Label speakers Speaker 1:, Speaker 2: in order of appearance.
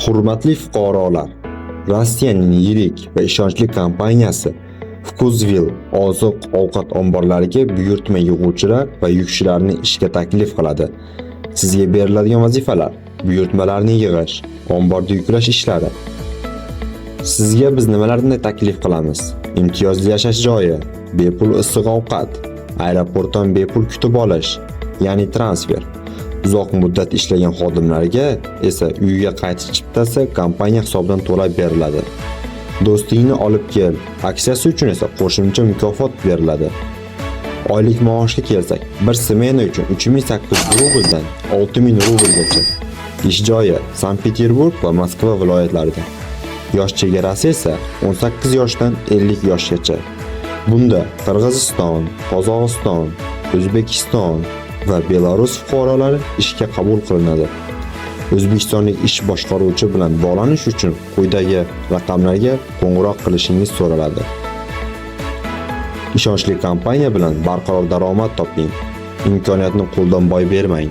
Speaker 1: Hurmatli fuqarolar, Rossiyaning yirik va ishonchli kompaniyasi Vkuzvill oziq-ovqat omborlariga buyurtma yig'uvchilar va yukchilarni ishga taklif qiladi. Sizga beriladigan vazifalar: buyurtmalarni yig'ish, omborda yuklash ishlari. Sizga biz nimalarni taklif qilamiz? Imtiyozli yashash joyi, bepul issiq ovqat, aeroportdan bepul kutib olish, ya'ni transfer. Uzoq muddat ishlagan xodimlarga esa uyiga qaytish chiptasi kompaniya hisobidan to'lab beriladi. Do'stingni olib kel aksiyasi uchun esa qo'shimcha mukofot beriladi. Oylik maoshga kelsak, bir smena uchun 3800 rubldan 6000 rublgacha. Ish joyi Sankt-Peterburg va Moskva viloyatlarida. Yosh chegarasi esa 18 yoshdan 50 yoshgacha. Bunda Qirg'iziston, Qozog'iston, O'zbekiston va Belarus fuqarolari ishga qabul qilinadi. O'zbekistonlik ish boshqaruvchi bilan bog'lanish uchun quyidagi raqamlarga qo'ng'iroq qilishingiz so'raladi. Ishonchli kompaniya bilan barqaror daromad toping. Imkoniyatni qo'ldan boy bermang.